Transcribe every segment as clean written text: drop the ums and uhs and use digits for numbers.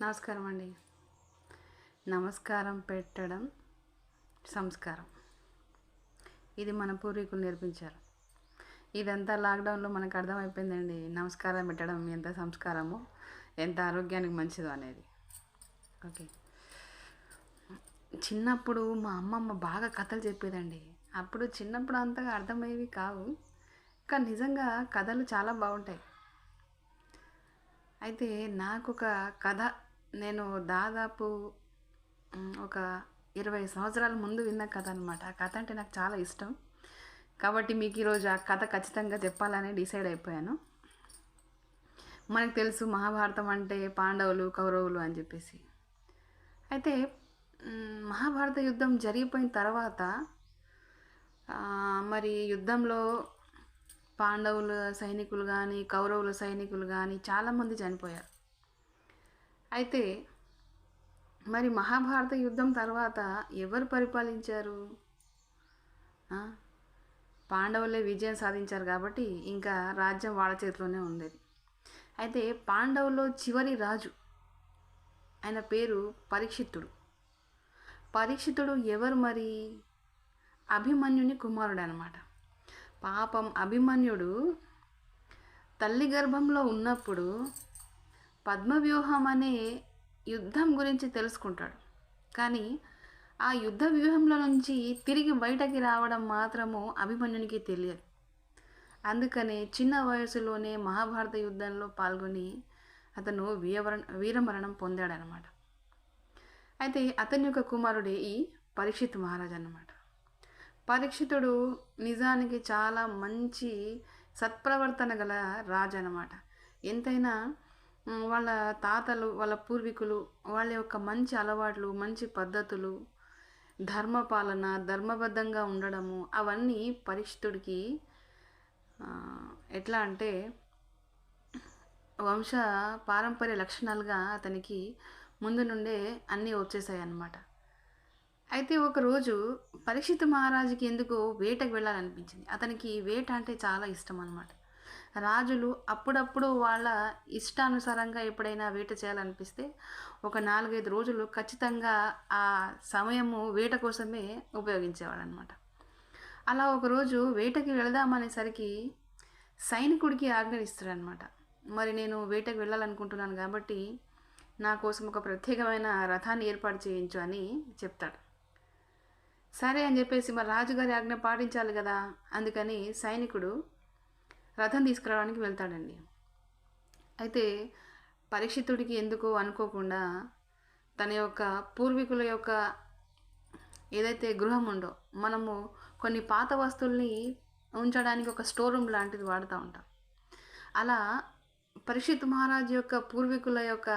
నమస్కారం అండి. నమస్కారం పెట్టడం సంస్కారం. ఇది మన పూర్వీకులు నేర్పించారు. ఇదంతా లాక్డౌన్లో మనకు అర్థమైపోయిందండి. నమస్కారం పెట్టడం ఎంత సంస్కారమో, ఎంత ఆరోగ్యానికి మంచిదో అనేది. ఓకే. చిన్నప్పుడు మా అమ్మమ్మ బాగా కథలు చెప్పేదండి. అప్పుడు చిన్నప్పుడు అంతగా అర్థమయ్యేవి కావు, కానీ నిజంగా కథలు చాలా బాగుంటాయి. అయితే నాకొక కథ, నేను దాదాపు ఒక 20 సంవత్సరాల ముందు విన్న కథ అనమాట. ఆ కథ అంటే నాకు చాలా ఇష్టం, కాబట్టి మీకు ఈరోజు ఆ కథ ఖచ్చితంగా చెప్పాలని డిసైడ్ అయిపోయాను. మనకు తెలుసు మహాభారతం అంటే పాండవులు కౌరవులు అని చెప్పేసి. అయితే మహాభారత యుద్ధం జరిగిపోయిన తర్వాత మరి యుద్ధంలో పాండవుల సైనికులు కానీ కౌరవుల సైనికులు కానీ చాలామంది చనిపోయారు. అయితే మరి మహాభారత యుద్ధం తర్వాత ఎవరు పరిపాలించారు? పాండవులే విజయం సాధించారు కాబట్టి ఇంకా రాజ్యం వాళ్ళ చేతిలోనే ఉండేది. అయితే పాండవుల్లో చివరి రాజు, ఆయన పేరు పరీక్షిత్తుడు. పరీక్షిత్తుడు ఎవరు మరి? అభిమన్యుని కుమారుడు అనమాట. పాపం అభిమన్యుడు తల్లి గర్భంలో ఉన్నప్పుడు పద్మవ్యూహం అనే యుద్ధం గురించి తెలుసుకుంటాడు, కానీ ఆ యుద్ధ వ్యూహంలో నుంచి తిరిగి బయటకి రావడం మాత్రము అభిమన్యునికి తెలియదు. అందుకనే చిన్న వయసులోనే మహాభారత యుద్ధంలో పాల్గొని అతను వీరమరణం పొందాడనమాట. అయితే అతని యొక్క కుమారుడే ఈ పరీక్షిత్ మహారాజు అన్నమాట. పరీక్షితుడు నిజానికి చాలా మంచి సత్ప్రవర్తన గల రాజు అనమాట. ఎంతైనా వాళ్ళ తాతలు, వాళ్ళ పూర్వీకులు, వాళ్ళ యొక్క మంచి అలవాట్లు, మంచి పద్ధతులు, ధర్మపాలన, ధర్మబద్ధంగా ఉండడము, అవన్నీ పరీక్షితుడికి ఎట్లా అంటే వంశ పారంపర్య లక్షణాలుగా అతనికి ముందు నుండే అన్నీ వచ్చేసాయి అన్నమాట. అయితే ఒకరోజు పరీక్షిత్ మహారాజుకి ఎందుకో వేటకు వెళ్ళాలనిపించింది. అతనికి వేట అంటే చాలా ఇష్టం అన్నమాట. రాజులు అప్పుడప్పుడు వాళ్ళ ఇష్టానుసారంగా ఎప్పుడైనా వేట చేయాలనిపిస్తే ఒక 4-5 రోజులు ఖచ్చితంగా ఆ సమయము వేట కోసమే ఉపయోగించేవాడు అనమాట. అలా ఒకరోజు వేటకి వెళదామనేసరికి సైనికుడికి ఆజ్ఞానిస్తాడనమాట. మరి నేను వేటకు వెళ్ళాలనుకుంటున్నాను కాబట్టి నా కోసం ఒక ప్రత్యేకమైన రథాన్ని ఏర్పాటు చేయించు అని చెప్తాడు. సరే అని చెప్పేసి మరి రాజుగారి ఆజ్ఞ పాటించాలి కదా, అందుకని సైనికుడు రథం తీసుకురావడానికి వెళ్తాడండి. అయితే పరీక్షితుడికి ఎందుకో అనుకోకుండా తన యొక్క పూర్వీకుల యొక్క ఏదైతే గృహం ఉందో, మనము కొన్ని పాత వస్తువుల్ని ఉంచడానికి ఒక స్టోర్ రూమ్ లాంటిది వాడుతూ ఉంటాం. అలా పరీక్షిత్ మహారాజు యొక్క పూర్వీకుల యొక్క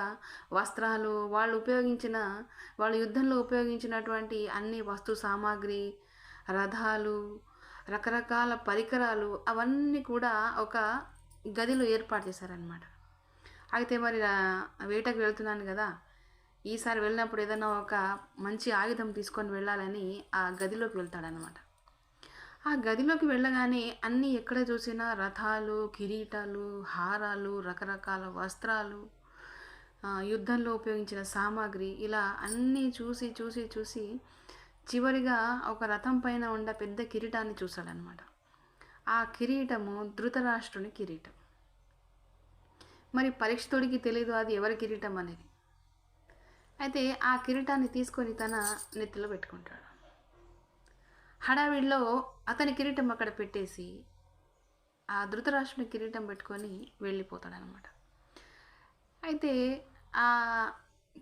వస్త్రాలు, వాళ్ళు యుద్ధంలో ఉపయోగించినటువంటి అన్ని వస్తు సామాగ్రి, రథాలు, రకరకాల పరికరాలు, అవన్నీ కూడా ఒక గదిలో ఏర్పాటు చేశారనమాట. అయితే మరి వేటకు వెళ్తున్నాను కదా, ఈసారి వెళ్ళినప్పుడు ఏదైనా ఒక మంచి ఆయుధం తీసుకొని వెళ్ళాలని ఆ గదిలోకి వెళ్తాడనమాట. ఆ గదిలోకి వెళ్ళగానే అన్నీ ఎక్కడ చూసినా రథాలు, కిరీటాలు, హారాలు, రకరకాల వస్త్రాలు, యుద్ధంలో ఉపయోగించిన సామాగ్రి, ఇలా అన్నీ చూసి చూసి చూసి చివరిగా ఒక రథం పైన ఉన్న పెద్ద కిరీటాన్ని చూశాడనమాట. ఆ కిరీటము ధృతరాష్ట్రుని కిరీటం. మరి పరీక్షితుడికి తెలీదు అది ఎవరి కిరీటం అనేది. అయితే ఆ కిరీటాన్ని తీసుకొని తన నెత్తిలో పెట్టుకుంటాడు. హడావిడిలో అతని కిరీటం అక్కడ పెట్టేసి ఆ ధృతరాష్ట్రుని కిరీటం పెట్టుకొని వెళ్ళిపోతాడనమాట. అయితే ఆ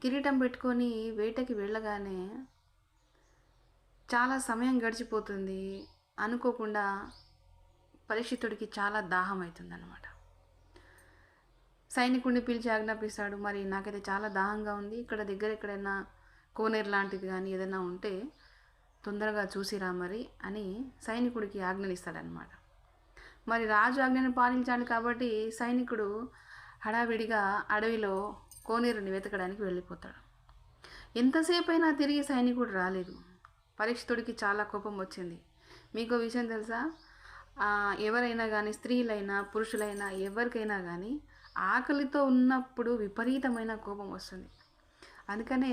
కిరీటం పెట్టుకొని వేటకి వెళ్ళగానే చాలా సమయం గడిచిపోతుంది. అనుకోకుండా పరీక్షితుడికి చాలా దాహం అవుతుందన్నమాట. సైనికుడిని పిలిచి ఆజ్ఞాపిస్తాడు, మరి నాకైతే చాలా దాహంగా ఉంది, ఇక్కడ దగ్గర ఎక్కడైనా కోనేరు లాంటిది కానీ ఏదైనా ఉంటే తొందరగా చూసిరా మరి అని సైనికుడికి ఆజ్ఞనిస్తాడనమాట. మరి రాజు ఆజ్ఞను పాలించాలి కాబట్టి సైనికుడు హడావిడిగా అడవిలో కోనేరుని వెతకడానికి వెళ్ళిపోతాడు. ఎంతసేపు అయినా తిరిగి సైనికుడు రాలేదు. పరీక్షితుడికి చాలా కోపం వచ్చింది. మీకు విషయం తెలుసా, ఎవరైనా కానీ, స్త్రీలైనా పురుషులైనా ఎవరికైనా కానీ ఆకలితో ఉన్నప్పుడు విపరీతమైన కోపం వస్తుంది. అందుకనే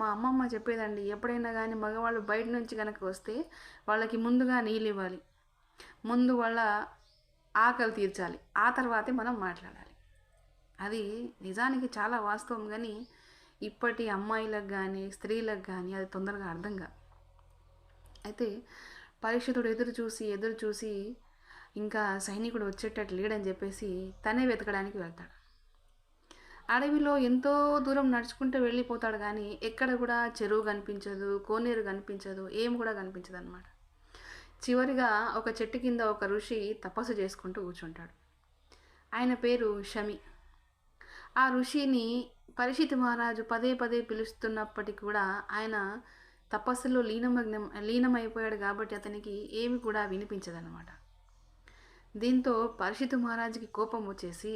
మా అమ్మమ్మ చెప్పేదండి, ఎప్పుడైనా కానీ మగవాళ్ళు బయట నుంచి కనుక వస్తే వాళ్ళకి ముందుగా నీళ్ళు ఇవ్వాలి, ముందు వాళ్ళ ఆకలి తీర్చాలి, ఆ తర్వాతే మనం మాట్లాడాలి. అది నిజానికి చాలా వాస్తవం, కానీ ఇప్పటి అమ్మాయిలకు కానీ స్త్రీలకు కానీ అది తొందరగా అర్థం కాదు. అయితే పరీక్షితుడు ఎదురు చూసి ఇంకా సైనికుడు వచ్చేటట్టు లేడని చెప్పేసి తనే వెతకడానికి వెళ్తాడు. అడవిలో ఎంతో దూరం నడుచుకుంటూ వెళ్ళిపోతాడు, కానీ ఎక్కడ కూడా చెరువు కనిపించదు, కోనేరు కనిపించదు, ఏం కూడా కనిపించదు అనమాట. చివరిగా ఒక చెట్టు కింద ఒక ఋషి తపస్సు చేసుకుంటూ కూర్చుంటాడు. ఆయన పేరు షమి. ఆ ఋషిని పరీక్షిత్ మహారాజు పదే పదే పిలుస్తున్నప్పటికీ కూడా ఆయన తపస్సులో లీనమైపోయాడు కాబట్టి అతనికి ఏమి కూడా వినిపించదన్నమాట. దీంతో పరీక్షిత్ మహారాజుకి కోపం వచ్చేసి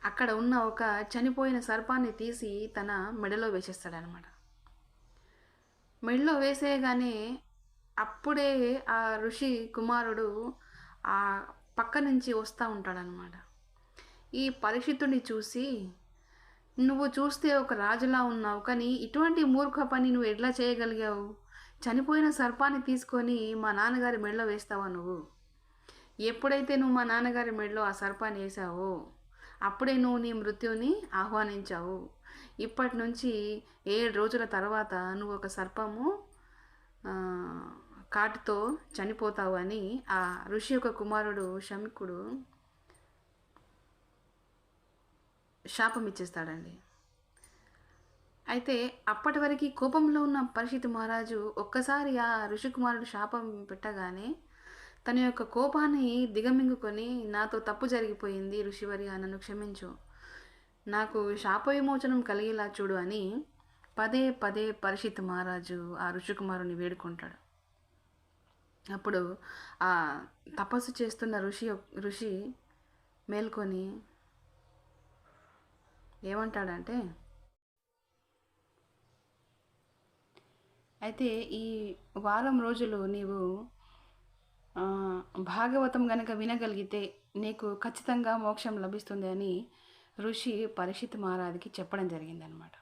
అక్కడ ఉన్న ఒక చనిపోయిన సర్పాన్ని తీసి తన మెడలో వేసేస్తాడనమాట. మెడలో వేసేయగానే అప్పుడే ఆ ఋషి కుమారుడు ఆ పక్క నుంచి వస్తూ ఉంటాడనమాట. ఈ పరీక్షితుడిని చూసి, నువ్వు చూస్తే ఒక రాజులా ఉన్నావు, కానీ ఇటువంటి మూర్ఖ పని నువ్వు ఎట్లా చేయగలిగావు? చనిపోయిన సర్పాన్ని తీసుకొని మా నాన్నగారి మెడలో వేస్తావా నువ్వు? ఎప్పుడైతే నువ్వు మా నాన్నగారి మెడలో ఆ సర్పాన్ని వేసావో అప్పుడే నువ్వు నీ మృత్యుని ఆహ్వానించావు. ఇప్పటి నుంచి 7 రోజుల తర్వాత నువ్వు ఒక సర్పము కాటుతో చనిపోతావు అని ఆ ఋషి యొక్క కుమారుడు శమికుడు శాపం ఇచ్చేస్తాడండి. అయితే అప్పటి వరకు కోపంలో ఉన్న పరీక్షిత్ మహారాజు ఒక్కసారి ఆ ఋషికుమారుడు శాపం పెట్టగానే తన యొక్క కోపాన్ని దిగమింగుకొని, నాతో తప్పు జరిగిపోయింది ఋషివర్య, నన్ను క్షమించు, నాకు శాప విమోచనం కలిగేలా చూడు అని పదే పదే పరీక్షిత్ మహారాజు ఆ ఋషికుమారుని వేడుకుంటాడు. అప్పుడు ఆ తపస్సు చేస్తున్న ఋషి మేల్కొని ఏమంటాడంటే, అయితే ఈ వారం రోజులు నీవు భాగవతం గనక వినగలిగితే నీకు ఖచ్చితంగా మోక్షం లభిస్తుంది అని ఋషి పరీక్షిత్ మహారాజుకి చెప్పడం జరిగిందనమాట.